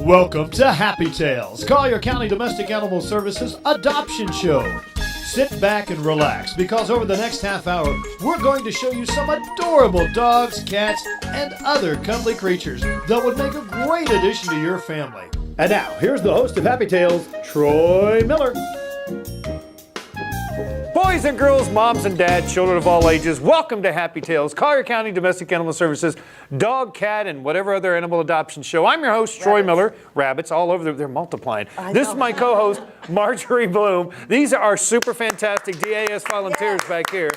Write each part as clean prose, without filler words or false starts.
Welcome to Happy Tales, Collier County Domestic Animal Services adoption show. Sit back and relax because over the next half hour, we're going to show you some adorable dogs, cats, and other cuddly creatures that would make a great addition to your family. And now, here's the host of Happy Tales, Troy Miller. Boys and girls, moms and dads, children of all ages, welcome to Happy Tales, Collier County Domestic Animal Services, dog, cat, and whatever other animal adoption show. I'm your host, Troy Miller. Rabbits all over, they're multiplying. This is my co-host, Marjorie Bloom. These are our super fantastic DAS volunteers back here.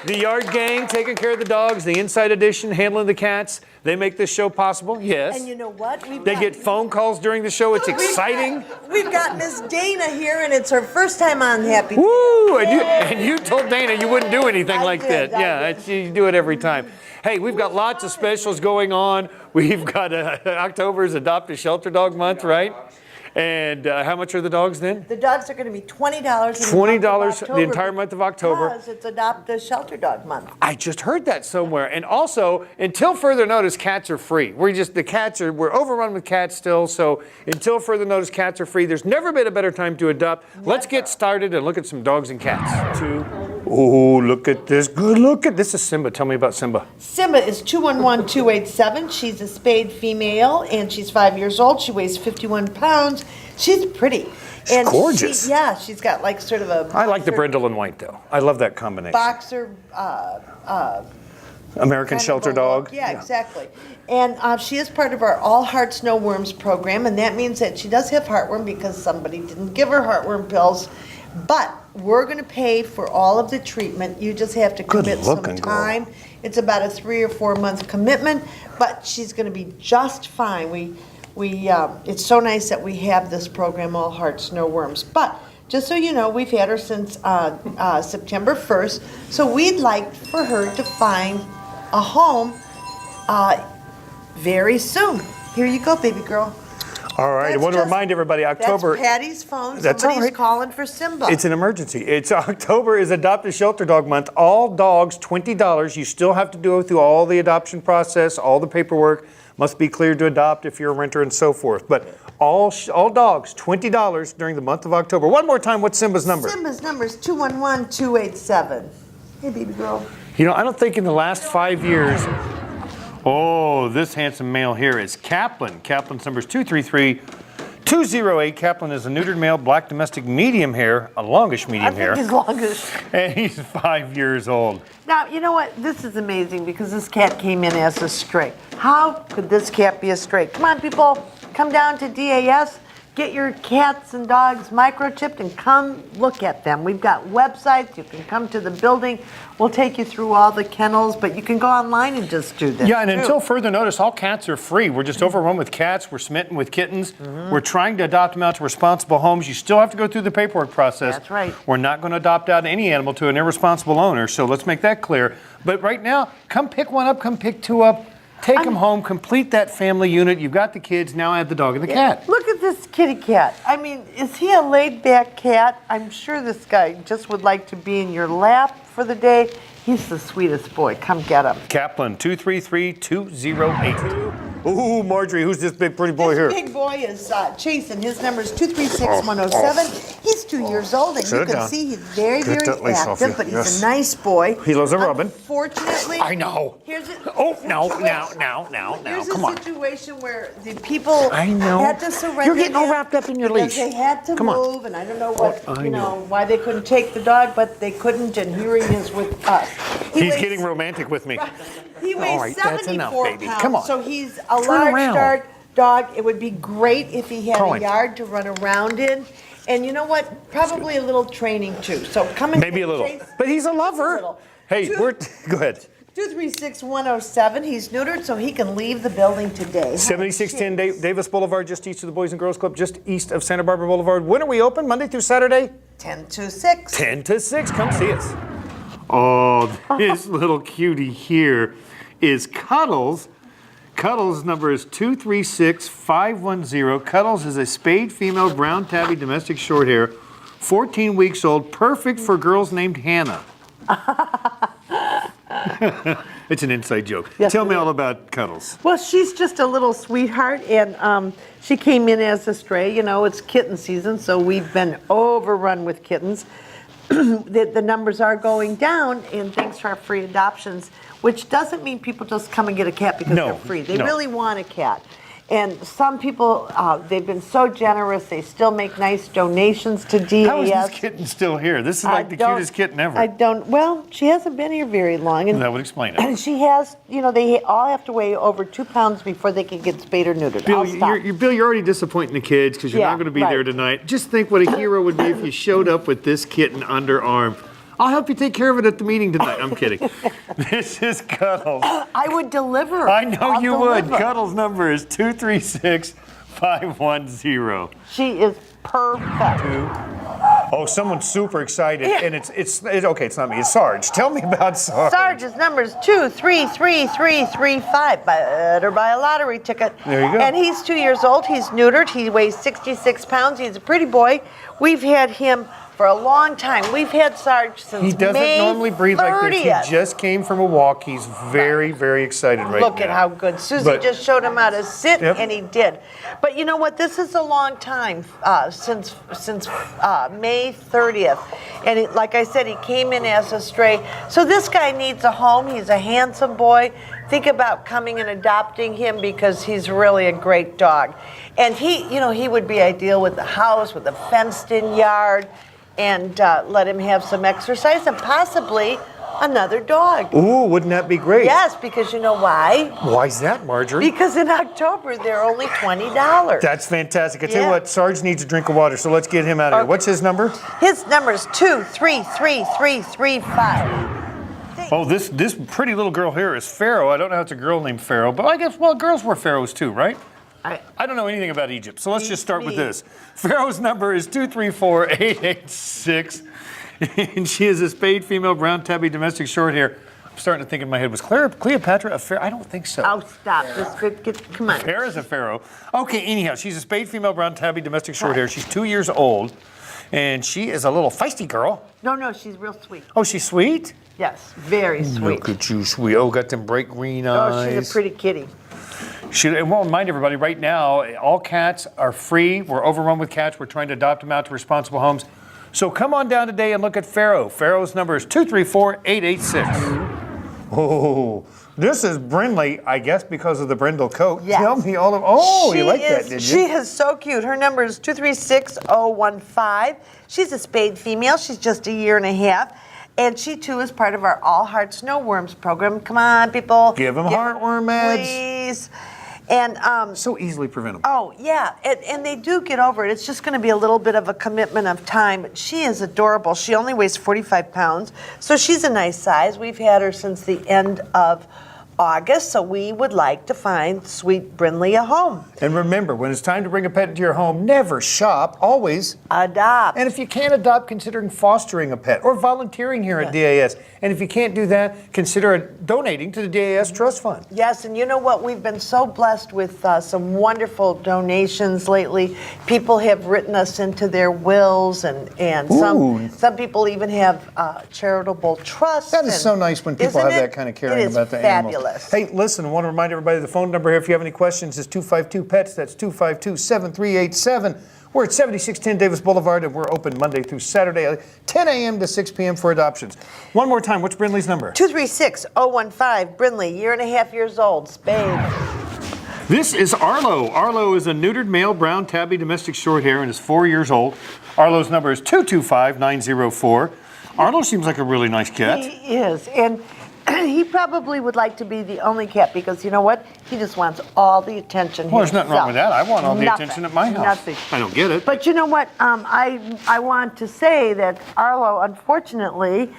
The Yard Gang taking care of the dogs, the Inside Edition handling the cats. They make this show possible, yes. And you know what? They get phone calls during the show. It's exciting. We've got Miss Dana here, and it's her first time on Happy Tales. Woo! And you told Dana you wouldn't do anything like that. I Yeah, you do it every time. Hey, we've got lots of specials going on. We've got October's Adopt a Shelter Dog Month, right? And how much are the dogs then? The dogs are going to be $20 $20 the entire month of October. Because it's Adopt a Shelter Dog Month. I just heard that somewhere. And also, until further notice, cats are free. We're overrun with cats still, so until further notice, cats are free. There's never been a better time to adopt. Let's get started and look at some dogs and cats. Oh, look at this. Good look at this. Is Simba. Tell me about Simba. Simba is 211287. She's a spayed female, and she's 5 years old. She weighs 51 pounds. She's pretty. She's gorgeous. She's got like sort of a... I like the brindle and white, though. I love that combination. Boxer... American Shelter dog. Yeah, exactly. And she is part of our All Hearts No Worms program, and that means that she does have heartworm because somebody didn't give her heartworm pills. But we're going to pay for all of the treatment. You just have to commit some time. It's about a 3 or 4 month commitment, but she's going to be just fine. It's so nice that we have this program, All Hearts No Worms. But just so you know, we've had her since September 1st, so we'd like for her to find a home very soon. Here you go, baby girl. All right, I want to remind everybody, October... That's Patty's phone. That's Somebody's all right. calling for Simba. It's an emergency. It's October is Adopt a Shelter Dog Month. All dogs, $20. You still have to go through all the adoption process, all the paperwork. Must be cleared to adopt if you're a renter and so forth. But all dogs, $20 during the month of October. One more time, what's Simba's number? Simba's number is 211287. Hey, baby girl. You know, I don't think in the last 5 years... Oh, this handsome male here is Kaplan. Kaplan's number is 233-208. Kaplan is a neutered male, black domestic medium hair, a longish medium hair. He's longish. And he's 5 years old. Now, you know what? This is amazing because this cat came in as a stray. How could this cat be a stray? Come on, people. Come down to DAS. Get your cats and dogs microchipped and come look at them. We've got websites. You can come to the building. We'll take you through all the kennels, but you can go online and just do this. Yeah, and until further notice, all cats are free. We're just overrun with cats. We're smitten with kittens. We're trying to adopt them out to responsible homes. You still have to go through the paperwork process. That's right. We're not going to adopt out any animal to an irresponsible owner, so let's make that clear. But right now, come pick one up, come pick two up. Take them home, complete that family unit. You've got the kids, now add the dog and the cat. Look at this kitty cat. I mean, is he a laid-back cat? I'm sure this guy just would like to be in your lap for the day. He's the sweetest boy. Come get him. Kaplan, 233-208. Ooh, Marjorie, who's this big pretty boy here? This big boy is Chasen. His number is 236107. He's 2 years old, and you can see he's very, very active, but he's a nice boy. He loves a rubbing. Unfortunately, I know. Here's it. Oh, now. Here's Come on. a situation where the people I know. had to surrender. You're getting all him wrapped up in your leash. They had to Come on. move, and I don't know what, why they couldn't take the dog, but they couldn't, and here he is with us. He's getting romantic with me. He weighs All right, that's 74 enough, baby. pounds, Come on. so he's a large dog. It would be great if he had Colin. a yard to run around in. And you know what? Probably a little training too. So come and Maybe a little. But he's a lover. Hey, go ahead. 236-107. He's neutered, so he can leave the building today. 7610 Davis Boulevard, just east of the Boys and Girls Club, just east of Santa Barbara Boulevard. When are we open? Monday through Saturday? 10 to 6. 10 to 6. Come see us. Oh, this little cutie here is Cuddles. Cuddles' number is 236-510. Cuddles is a spayed female brown tabby domestic short hair, 14 weeks old, perfect for girls named Hannah. It's an inside joke. Yes, Tell it me is. all about Cuddles. Well, she's just a little sweetheart, and she came in as a stray. You know, it's kitten season, so we've been overrun with kittens. The numbers are going down, and thanks to our free adoptions, which doesn't mean people just come and get a cat because No, they're free. They no. really want a cat. And some people, they've been so generous, they still make nice donations to DAS. How is this kitten still here? This is like the cutest kitten ever. Well, she hasn't been here very long. And That would explain it. and she has, you know, they all have to weigh over 2 pounds before they can get spayed or neutered. Bill, I'll stop. Bill, you're already disappointing the kids because you're Yeah, not going to be right. there tonight. Just think what a hero would be if you showed up with this kitten underarm. I'll help you take care of it at the meeting tonight. I'm kidding. This is Cuddles. I would deliver. I know I'll you would. deliver. Cuddles number is 236-510. She is perfect. Oh, someone's super excited, and it's okay. It's not me. It's Sarge. Tell me about Sarge. Sarge's number is 233335. Better buy a lottery ticket. There you go. And he's 2 years old. He's neutered. He weighs 66 pounds. He's a pretty boy. We've had him for a long time. We've had Sarge since He doesn't May normally breathe 30th. like this. He just came from a walk. He's very, very excited right now. Look at how good. Susie But- just showed him how to sit, Yep. and he did. But you know what? This is a long time, since May 30th. And like I said, he came in as a stray. So this guy needs a home. He's a handsome boy. Think about coming and adopting him because he's really a great dog. And he would be ideal with the house, with a fenced-in yard, and let him have some exercise and possibly another dog. Ooh, wouldn't that be great? Yes, because you know why? Why's that, Marjorie? Because in October, they're only $20. That's fantastic. I tell you Yeah. what, Sarge needs a drink of water, so let's get him out of here. Okay. What's his number? His number is 233335. Oh, this pretty little girl here is Farrow. I don't know how it's a girl named Farrow, but I guess, well, girls were pharaohs too, right? I don't know anything about Egypt, so let's just start with this. Farrow's number is 234-886, and she is a spayed female brown tabby domestic short hair. I'm starting to think in my head, was Cleopatra a pharaoh? I don't think so. Oh, stop. Come on. Farrah's a pharaoh. Okay, anyhow, she's a spayed female brown tabby domestic short hair. She's 2 years old, and she is a little feisty girl. No, she's real sweet. Oh, she's sweet? Yes, very sweet. Look at you, sweet. Oh, got them bright green eyes. Oh, she's a pretty kitty. And we'll remind everybody right now, all cats are free. We're overrun with cats. We're trying to adopt them out to responsible homes. So come on down today and look at Farrow. Farrow's number is 234-886. Oh, this is Brinly, I guess because of the brindle coat. Yes. Tell me all of, you like that, did you? She is so cute. Her number is 236015. She's a spayed female. She's just a year and a half. And she, too, is part of our All Hearts No Worms program. Come on, people. Give them heartworm meds. Please. And So easily preventable. oh, yeah, and they do get over it. It's just going to be a little bit of a commitment of time. But she is adorable. She only weighs 45 pounds, so she's a nice size. We've had her since the end of August, so we would like to find sweet Brinly a home. And remember, when it's time to bring a pet into your home, never shop, always Adopt. And if you can't adopt, considering fostering a pet or volunteering here at DAS. And if you can't do that, consider donating to the DAS Trust Fund. Yes, and you know what? We've been so blessed with some wonderful donations lately. People have written us into their wills, and some people even have charitable trusts. That is so nice when people have that kind of caring about the animals. Hey, listen, I want to remind everybody the phone number here, if you have any questions, is 252-PETS. That's 252-7387. We're at 7610 Davis Boulevard, and we're open Monday through Saturday, 10 a.m. to 6 p.m. for adoptions. One more time, what's Brinley's number? 236015, Brinly, year and a half years old, spayed. This is Arlo. Arlo is a neutered male brown tabby domestic short hair and is 4 years old. Arlo's number is 225904. Arlo seems like a really nice cat. He is, and he probably would like to be the only cat because you know what? He just wants all the attention. Well, there's nothing wrong with that. I want all the Nothing. attention at my house. Nothing. I don't get it. But you know what? I want to say that Arlo, unfortunately,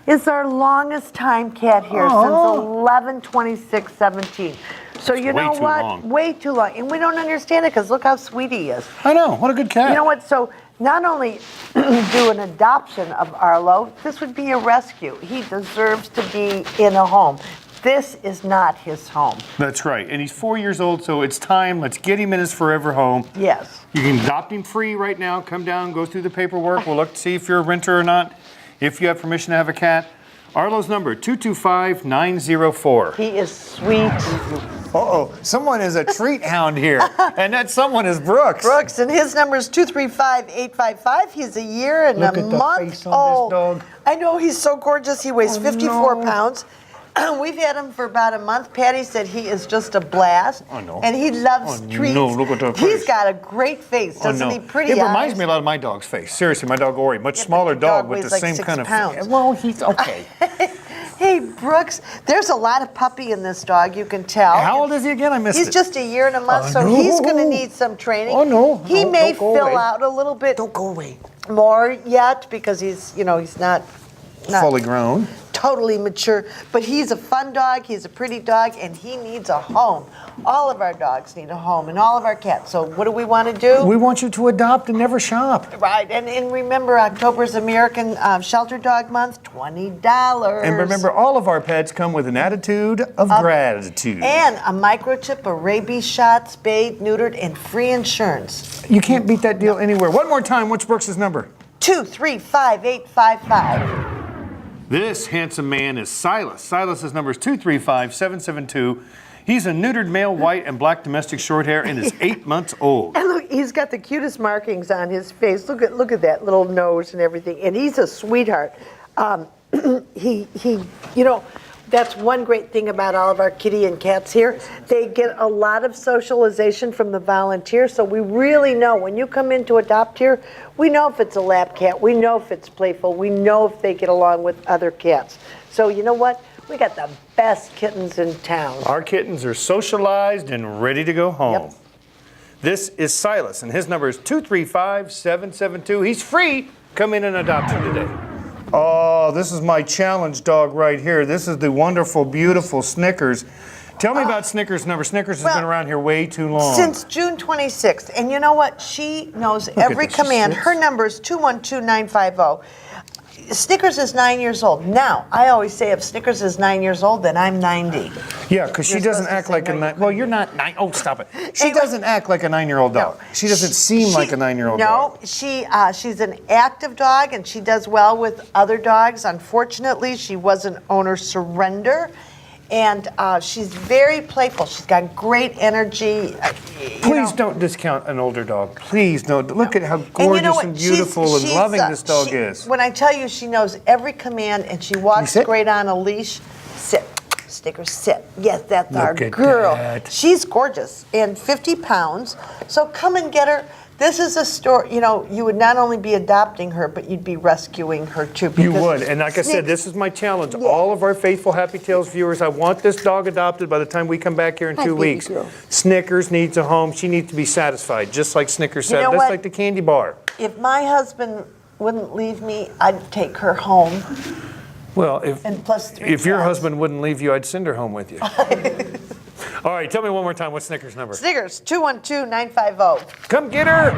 is our longest time cat here since 11/26/17. So you know way too what? long. Way too long, and we don't understand it because look how sweet he is. I know. What a good cat. You know what? So not only do an adoption of Arlo, this would be a rescue. He deserves to be in a home. This is not his home. That's right. And he's 4 years old, so it's time. Let's get him in his forever home. Yes. You can adopt him free right now. Come down, go through the paperwork. We'll look to see if you're a renter or not, if you have permission to have a cat. Arlo's number, 225-904. He is sweet. Uh-oh, someone is a treat hound here, and that someone is Brooks. Brooks, and his number is 235-855. He's a year and Look a at the month face on old. this dog. I know, he's so gorgeous. He weighs 54 pounds. We've had him for about a month. Patty said he is just a blast. Oh, no. And he loves treats. No, look at that He's face. got a great face, doesn't he? Pretty It reminds eyes. me a lot of my dog's face. Seriously, my dog Ori, much Yeah, but smaller your dog dog with weighs the like same 6 kind of. pounds. Well, he's okay. Hey, Brooks, there's a lot of puppy in this dog, you can tell. How old is he again? I missed He's it. just a year and a month, Oh, so no. he's going to need some training. Oh, no. He No, may don't go fill away. out a little bit Don't go away. more yet because he's, he's not Fully grown. totally mature, but he's a fun dog, he's a pretty dog, and he needs a home. All of our dogs need a home, and all of our cats. So what do we want to do? We want you to adopt and never shop. Right, and remember, October's American Shelter Dog Month, $20. And remember, all of our pets come with an attitude of gratitude. And a microchip, a rabies shot, spayed, neutered, and free insurance. You can't beat that deal anywhere. One more time, what's Brooks' number? 235-855. This handsome man is Silas. Silas's number is 235-772. He's a neutered male, white and black domestic short hair, and is 8 months old. And look, he's got the cutest markings on his face. Look at that little nose and everything. And he's a sweetheart. That's one great thing about all of our kitty and cats here. They get a lot of socialization from the volunteers, so we really know when you come in to adopt here, we know if it's a lap cat, we know if it's playful, we know if they get along with other cats. So you know what? We got the best kittens in town. Our kittens are socialized and ready to go home. Yep. This is Silas, and his number is 235-772. He's free. Come in and adopt him today. Oh, this is my challenge dog right here. This is the wonderful, beautiful Snickers. Tell me about Snickers' number. Snickers has been around here way too long. Since June 26th. And you know what? She knows every this. She command. sits. Her number is 212-950. Snickers is 9 years old. Now, I always say if Snickers is 9 years old, then I'm 90. Yeah, because she You're doesn't supposed to act say like a no, nine. you Well, you're not nine. Oh, stop it. She Anyway. doesn't act like a 9-year-old dog. She doesn't seem like a 9-year-old dog. No, she's an active dog, and she does well with other dogs. Unfortunately, she was an owner surrender, and she's very playful. She's got great energy. Please don't discount an older dog. Please don't. Look at how gorgeous and beautiful and loving this dog is. When I tell you she knows every command and she walks sit? great on a leash, sit. Snickers, sit. Yes, that's our Look at girl. that. She's gorgeous and 50 pounds. So come and get her. This is a story, you would not only be adopting her, but you'd be rescuing her too. You because would. And like I said, this is my challenge. All of our faithful Happy Tales viewers, I want this dog adopted by the time we come back here in 2 baby weeks. girl. Snickers needs a home. She needs to be satisfied, just like Snickers said, know just what? like the candy bar. If my husband wouldn't leave me, I'd take her home. Well, And plus 3 if your cats. husband wouldn't leave you, I'd send her home with you. All right, tell me one more time, what's Snickers' number? Snickers, 212-950. Come get her.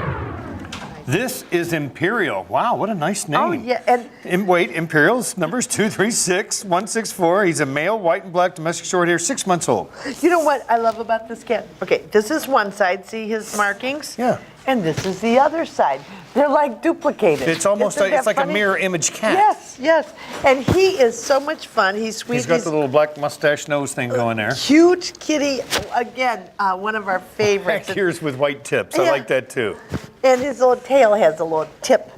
This is Imperial. Wow, what a nice name. Oh, yeah, and Imperial's number is 236-164. He's a male, white and black domestic short hair, 6 months old. you know what I love about this cat? Okay, this is one side. See his markings? Yeah. And this is the other side. They're like duplicated. It's almost Isn't like, it's that like a funny? mirror image cat. Yes. And he is so much fun. He's sweet. He's got the little black mustache nose thing going there. Cute kitty. Again, one of our favorites. Back ears with white tips. I Yeah. like that too. And his little tail has a little tip.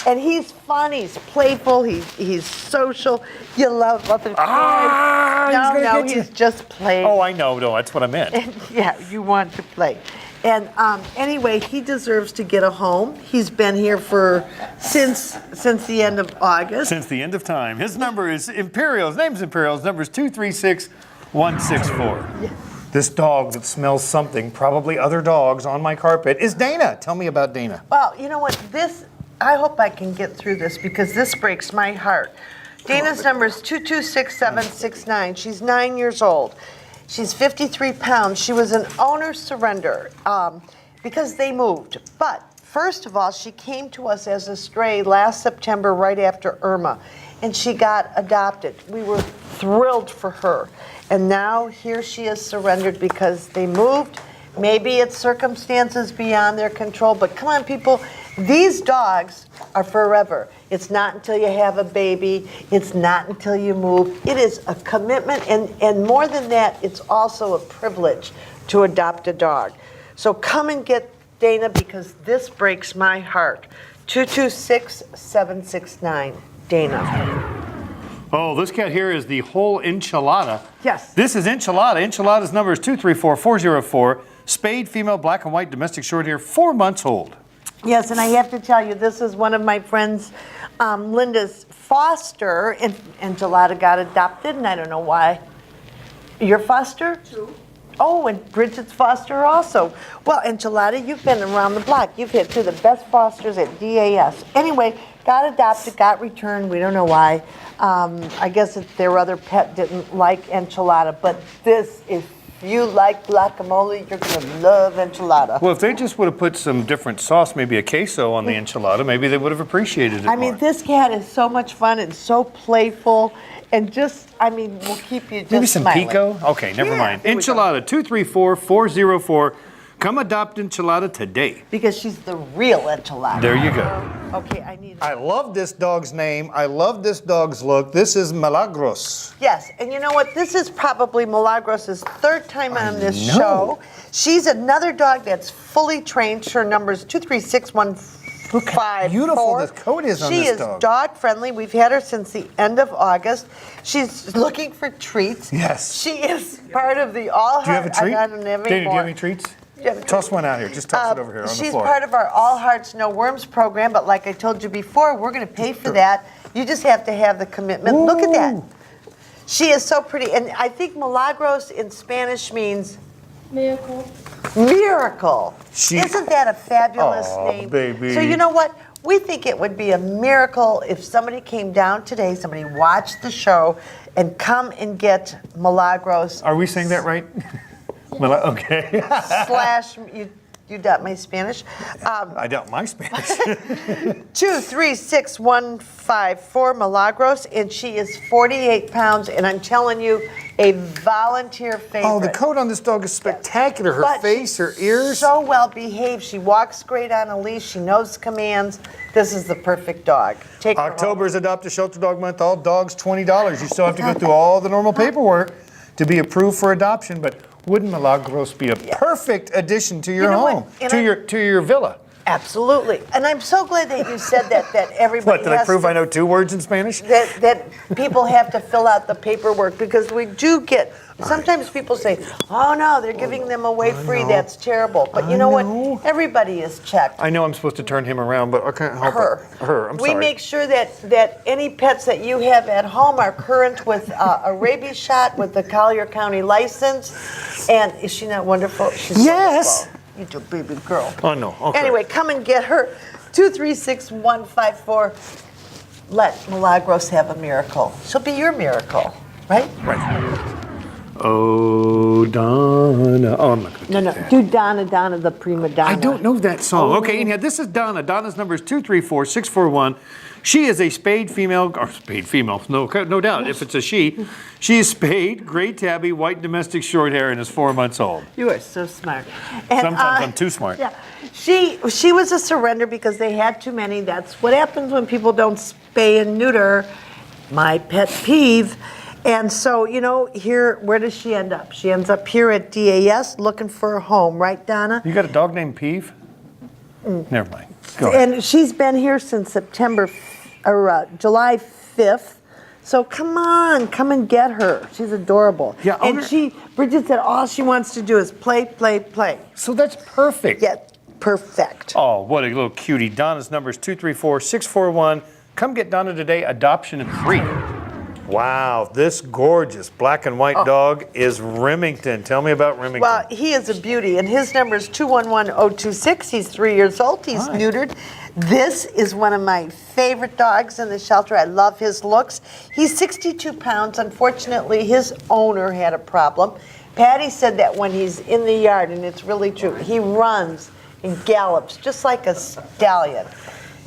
And he's fun, he's playful, he's social. You love other kids. He's gonna No, get you. he's just playing. Oh, I know. No, that's what I meant. Yeah, you want to play. And anyway, he deserves to get a home. He's been here since the end of August. Since the end of time. His number is Imperial. His name's Imperial. His number is 236-164. This dog that smells something, probably other dogs, on my carpet is Dana. Tell me about Dana. Well, you know what? I hope I can get through this because this breaks my heart. Dana's number is 226-769. She's 9 years old. She's 53 pounds. She was an owner surrender because they moved. But first of all, she came to us as a stray last September right after Irma, and she got adopted. We were thrilled for her. And now here she is surrendered because they moved. Maybe it's circumstances beyond their control, but come on, people. These dogs are forever. It's not until you have a baby. It's not until you move. It is a commitment, and more than that, it's also a privilege to adopt a dog. So come and get Dana, because this breaks my heart. 226-769, Dana. Oh, this cat here is the whole Enchilada. Yes. This is Enchilada. Enchilada's number is 234-404. Spayed, female, black and white, domestic short hair, 4 months old. Yes, and I have to tell you, this is one of my friends, Linda's foster, and Enchilada got adopted, and I don't know why. Your foster? Two. Oh, and Bridget's foster also. Well, Enchilada, you've been around the block. You've had 2 of the best fosters at DAS. Anyway, got adopted, got returned. We don't know why. I guess their other pet didn't like Enchilada, but this, if you like guacamole, you're going to love Enchilada. Well, if they just would have put some different sauce, maybe a queso on the Enchilada, maybe they would have appreciated it I mean, more. this cat is so much fun and so playful, and just, I mean, will keep you just Maybe some smiling. pico? Okay, never Yeah, mind. there we go. Enchilada, 234-404. Come adopt Enchilada today. Because she's the real Enchilada. There you go. Okay, I need. I love this dog's name. I love this dog's look. This is Milagros. Yes, and you know what? This is probably Milagros' 3rd time on this know. show. She's another dog that's fully trained. Her number is 236-154. beautiful this coat is on she this is dog. dog friendly. We've had her since the end of August. She's looking for treats. Yes. She is part of the all. Do you have a treat? I don't have any Dana, do you more. have any treats? You have a Toss one out here. Just toss it over here on the She's floor. part of our All Hearts No Worms program, but like I told you before, we're going to pay for that. You just have to have the commitment. Look at that. Ooh. She is so pretty, and I think Milagros in Spanish means Miracle. miracle. She- Isn't that a fabulous Aw, name? baby. So you know what? We think it would be a miracle if somebody came down today, somebody watched the show, and come and get Milagros. Are we saying that right? Okay. Slash, you doubt my Spanish. I doubt my Spanish. 236-154 Milagros, and she is 48 pounds, and I'm telling you, a volunteer favorite. Oh, the coat on this dog is spectacular. Her But face, her ears. So well behaved. She walks great on a leash. She knows commands. This is the perfect dog. Take her home. October is Adopt a Shelter Dog Month. All dogs $20. You still have to go through all the normal paperwork to be approved for adoption, but wouldn't Milagros be a perfect addition to your You know what? home, And to your villa? Absolutely. And I'm so glad that you said that everybody What, did I has prove to, I know 2 words in Spanish? that people have to fill out the paperwork, because we do get, sometimes people say, oh no, they're giving them away free, that's terrible. But you know what? Everybody is checked. I know I'm supposed to turn him around, but I can't help Her. it. Her, I'm We sorry. make sure that any pets that you have at home are current with a rabies shot with the Collier County license. And is she not wonderful? She's Yes. wonderful. You do, baby girl. Oh, no, okay. Anyway, come and get her. 236-154. Let Milagros have a miracle. She'll be your miracle, right? Right. Oh, Donna. Oh, I'm not going to No, do Donna, Donna, the prima donna. I don't know that song. Okay, anyhow, this is Donna. Donna's number is 234-641. She is a spayed female, no doubt, if it's a she. She is spayed, gray tabby, white domestic short hair, and is 4 months old. You are so smart. And, Sometimes I'm too smart. Yeah, she was a surrender because they had too many. That's what happens when people don't spay and neuter. My pet peeve. And so, you know, here, where does she end up? She ends up here at DAS looking for a home, right, Donna? You got a dog named Peeve? Never mind. Go ahead. And she's been here since July 5th. So come on, come and get her. She's adorable. Yeah, and Bridget said all she wants to do is play, play, play. So that's perfect. Yeah, perfect. Oh, what a little cutie. Donna's number is 234-641. Come get Donna today. Adoption is free. Wow, this gorgeous black and white dog is Remington. Tell me about Remington. Well, he is a beauty, and his number is 211-026. He's 3 years old. He's Hi. neutered. This is one of my favorite dogs in the shelter. I love his looks. He's 62 pounds. Unfortunately, his owner had a problem. Patty said that when he's in the yard, and it's really true, he runs and gallops just like a stallion.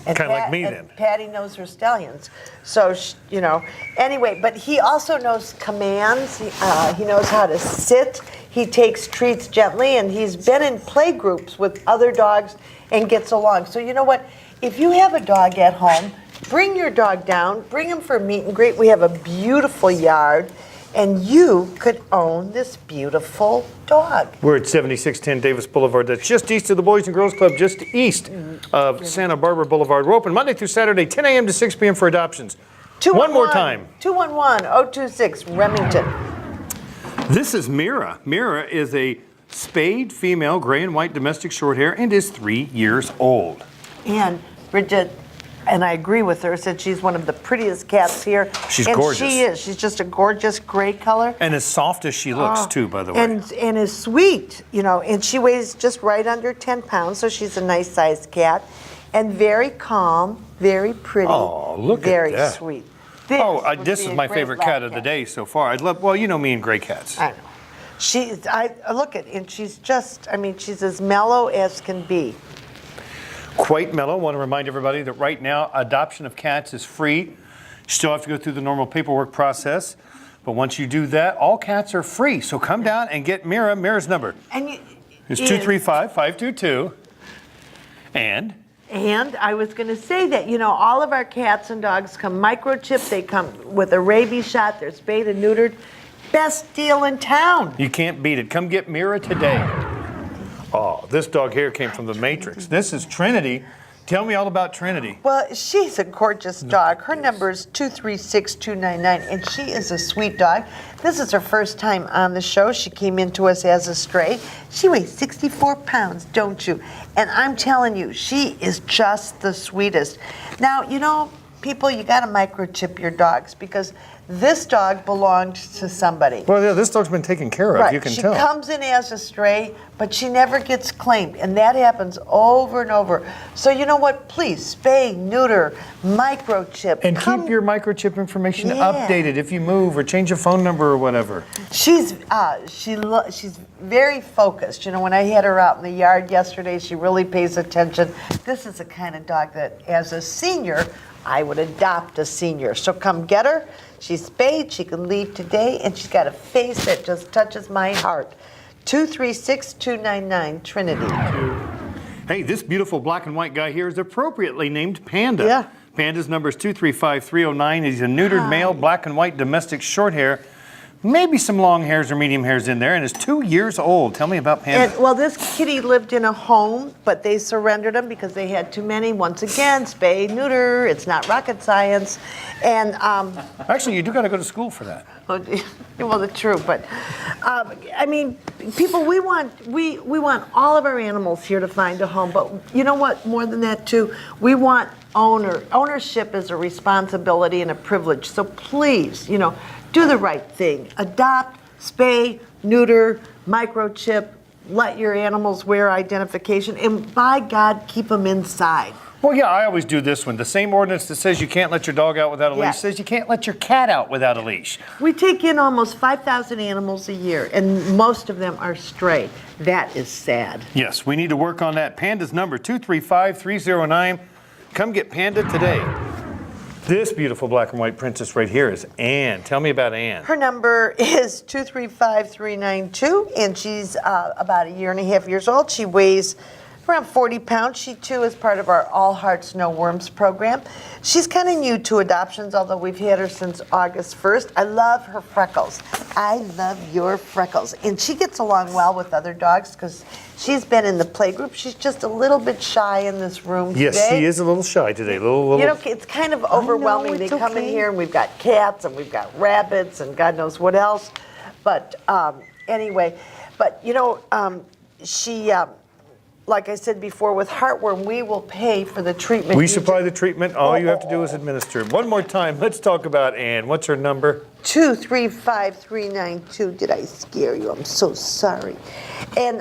And Kinda like me, and then. Patty knows her stallions. So, you know, anyway, but he also knows commands. He knows how to sit. He takes treats gently, and he's been in play groups with other dogs and gets along. So, you know what? if you have a dog at home, bring your dog down, bring him for a meet and greet. We have a beautiful yard, and you could own this beautiful dog. We're at 7610 Davis Boulevard. That's just east of the Boys and Girls Club, just east of Santa Barbara Boulevard. We're open Monday through Saturday, 10 a.m. to 6 p.m. for adoptions. One more time. 211-026 Remington. This is Mira. Mira is a spayed female gray and white domestic short hair and is 3 years old. And Bridget, and I agree with her, said she's one of the prettiest cats here. She's and gorgeous. She is. She's just a gorgeous gray color. And as soft as she looks, too, by the way. And is sweet, you know, and she weighs just right under 10 pounds, so she's a nice sized cat. And very calm, very pretty. Oh, look at that. Very sweet. This is my favorite cat of the day so far. I'd love, well, you know me and gray cats. I know. I look at, and she's just, I mean, she's as mellow as can be. Quite mellow. I want to remind everybody that right now, adoption of cats is free. You still have to go through the normal paperwork process. But once you do that, all cats are free. So come down and get Mira. Mira's number is 235-522. And I was going to say that, you know, all of our cats and dogs come microchipped. They come with a rabies shot. They're spayed and neutered. Best deal in town. You can't beat it. Come get Mira today. Oh, this dog here came from the Matrix. This is Trinity. Tell me all about Trinity. Well, she's a gorgeous dog. Her number is 236-299, and she is a sweet dog. This is her first time on the show. She came into us as a stray. She weighs 64 pounds, don't you? And I'm telling you, she is just the sweetest. Now, you know, people, you got to microchip your dogs because this dog belonged to somebody. Well, yeah, this dog's been taken care of, right. You can she tell. She comes in as a stray, but she never gets claimed, and that happens over and over. So you know what? Please, spay, neuter, microchip. And keep your microchip information updated if you move or change a phone number or whatever. She's very focused. You know, when I had her out in the yard yesterday, she really pays attention. This is the kind of dog that, as a senior, I would adopt a senior. So come get her. She's spayed, she can leave today, and she's got a face that just touches my heart. 236-299, Trinity. Hey, this beautiful black and white guy here is appropriately named Panda. Yeah. Panda's number is 235-309. He's a neutered male, black and white domestic short hair. Maybe some long hairs or medium hairs in there, and is 2 years old. Tell me about Panda. And, well, this kitty lived in a home, but they surrendered him because they had too many. Once again, spay, neuter, it's not rocket science. And actually, you do got to go to school for that. Well, it's true, but I mean, people, we want all of our animals here to find a home. But you know what? More than that, too, we want ownership is a responsibility and a privilege. So please, you know, do the right thing. Adopt, spay, neuter, microchip, let your animals wear identification, and by God, keep them inside. Well, yeah, I always do this one. The same ordinance that says you can't let your dog out without a leash says you can't let your cat out without a leash. We take in almost 5,000 animals a year, and most of them are stray. That is sad. Yes, we need to work on that. Panda's number, 235-309. Come get Panda today. This beautiful black and white princess right here is Anne. Tell me about Anne. Her number is 235-392, and she's about 1.5 years old. She weighs around 40 pounds. She, too, is part of our All Hearts, No Worms program. She's kind of new to adoptions, although we've had her since August 1st. I love her freckles. I love your freckles. And she gets along well with other dogs because she's been in the playgroup. She's just a little bit shy in this room today. Yes, she is a little shy today. You know, it's kind of overwhelming. They come in here and we've got cats and we've got rabbits and God knows what else. But anyway, but you know, she... like I said before, with heartworm, we will pay for the treatment. We supply the treatment. All you have to do is administer it. One more time, let's talk about Anne. What's her number? 235-392. Did I scare you? I'm so sorry. And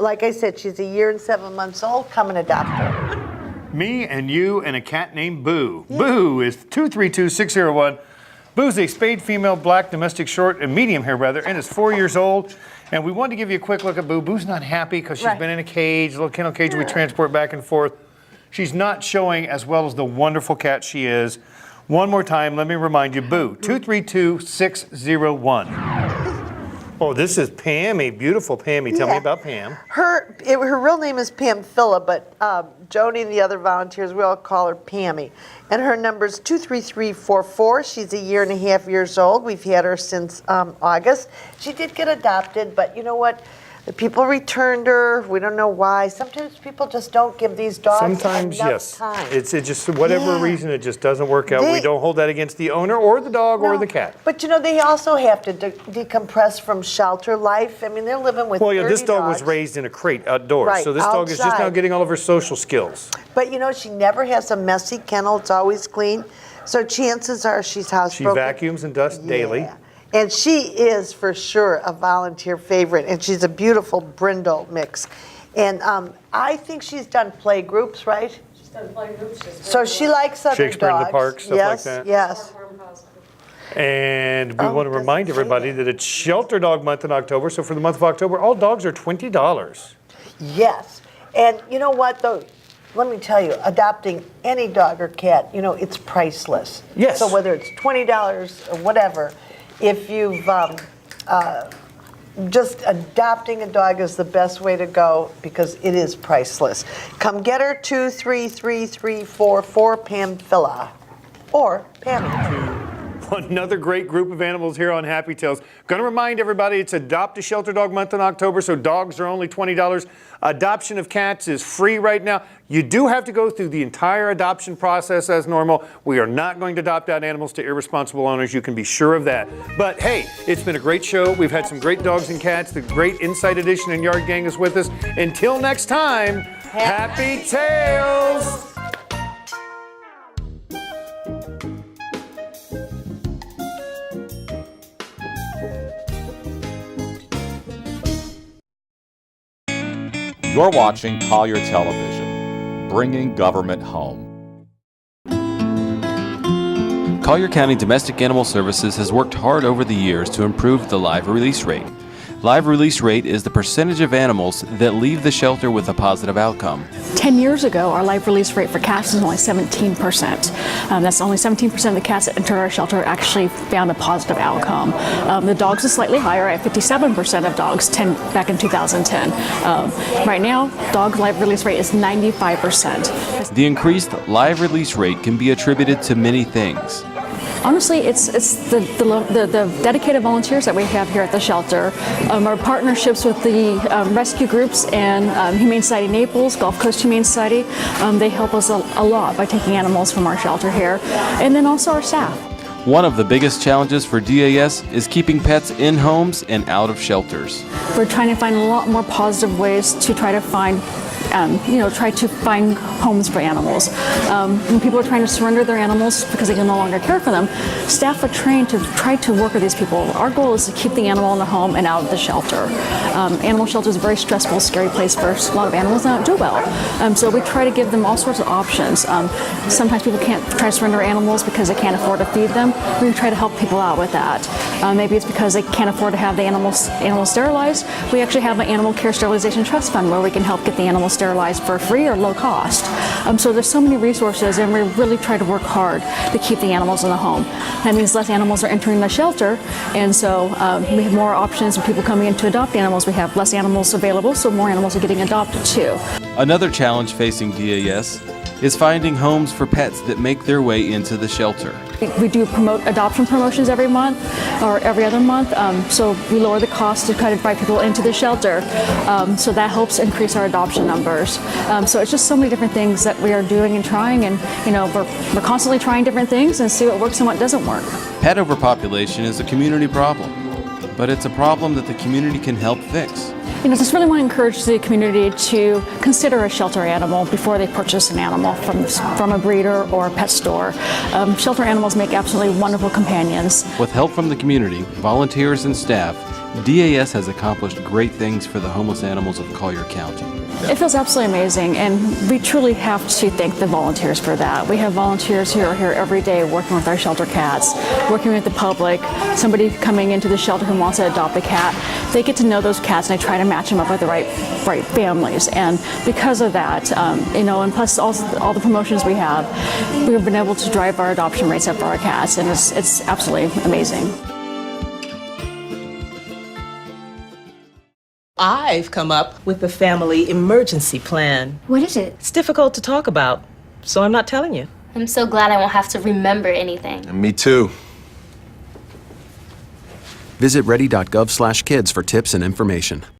like I said, she's 1 year and 7 months old. Come and adopt her. Me and you and a cat named Boo. Yeah. Boo is 232-601. Boo's a spayed female, black, domestic short, and medium hair rather, and is 4 years old. And we wanted to give you a quick look at Boo. Boo's not happy because she's been in a cage, a little kennel cage we transport back and forth. She's not showing as well as the wonderful cat she is. One more time, let me remind you, Boo, 232-601. Oh, this is Pammy, beautiful Pammy. Tell me about Pam. Her real name is Pamphila, but Joni and the other volunteers, we all call her Pammy. And her number is 23344. She's 1.5 years old. We've had her since August. She did get adopted, but you know what? The people returned her. We don't know why. Sometimes people just don't give these dogs Sometimes, enough yes. time. It's just whatever reason, it just doesn't work out. We don't hold that against the owner or the dog or the cat. But you know, they also have to decompress from shelter life. I mean, they're living with 30 this dog dogs. was raised in a crate outdoors, Right, so this dog is just now outside. getting all of her social skills. But you know, she never has a messy kennel. It's always clean. So chances are she's housebroken. She vacuums and dusts daily. Yeah. And she is for sure a volunteer favorite, and she's a beautiful brindle mix. And I think she's done play groups, right? She's done play groups. So she likes other Shakespeare in dogs. the Park, stuff like that. Yes. And we want to doesn't remind say everybody that it's Shelter Dog Month in October, so for the month of October, all dogs are $20. Yes. And you know what, though? Let me tell you, adopting any dog or cat, you know, it's priceless. Yes. So whether it's $20 or whatever, if you've just adopting a dog is the best way to go because it is priceless. Come get her, 23344 Pamphila or Pammy. Another great group of animals here on Happy Tales. Going to remind everybody it's Adopt a Shelter Dog Month in October, so dogs are only $20. Adoption of cats is free right now. You do have to go through the entire adoption process as normal. We are not going to adopt out animals to irresponsible owners. You can be sure of that. But hey, it's been a great show. We've had some great dogs and cats. The great Inside Edition and Yard Gang is with us. Until next time, Happy Tales! You're watching Collier Television, bringing government home. Collier County Domestic Animal Services has worked hard over the years to improve the live release rate. Live release rate is the percentage of animals that leave the shelter with a positive outcome. 10 years ago, our live release rate for cats was only 17%. That's only 17% of the cats that entered our shelter actually found a positive outcome. The dogs is slightly higher at 57% of dogs back in 2010. Right now, dog live release rate is 95%. The increased live release rate can be attributed to many things. Honestly, it's the dedicated volunteers that we have here at the shelter, our partnerships with the rescue groups and Humane Society Naples, Gulf Coast Humane Society. They help us a lot by taking animals from our shelter here, and then also our staff. One of the biggest challenges for DAS is keeping pets in homes and out of shelters. We're trying to find a lot more positive ways to try to find homes for animals. When people are trying to surrender their animals because they can no longer care for them, staff are trained to try to work with these people. Our goal is to keep the animal in the home and out of the shelter. Animal shelter is a very stressful, scary place for a lot of animals that don't do well. So we try to give them all sorts of options. Sometimes people can't try to surrender animals because they can't afford to feed them. We try to help people out with that. Maybe it's because they can't afford to have the animals sterilized. We actually have an animal care sterilization trust fund where we can help get the animals sterilized for free or low cost. So there's so many resources, and we really try to work hard to keep the animals in the home. That means less animals are entering the shelter, and so we have more options for people coming in to adopt animals. We have less animals available, so more animals are getting adopted too. Another challenge facing DAS is finding homes for pets that make their way into the shelter. We do promote adoption promotions every month or every other month, so we lower the cost to kind of invite people into the shelter, so that helps increase our adoption numbers. So it's just so many different things that we are doing and trying, and we're constantly trying different things and see what works and what doesn't work. Pet overpopulation is a community problem, but it's a problem that the community can help fix. Just really want to encourage the community to consider a shelter animal before they purchase an animal from a breeder or a pet store. Shelter animals make absolutely wonderful companions. With help from the community, volunteers and staff, DAS has accomplished great things for the homeless animals of Collier County. It feels absolutely amazing, and we truly have to thank the volunteers for that. We have volunteers who are here every day working with our shelter cats, working with the public, somebody coming into the shelter who wants to adopt a cat. They get to know those cats, and they try to match them up with the right families. And because of that, and plus all the promotions we've been able to drive our adoption rates up for our cats, and it's absolutely amazing. I've come up with the family emergency plan. What is it? It's difficult to talk about, so I'm not telling you. I'm so glad I won't have to remember anything. Me too. Visit ready.gov/kids for tips and information.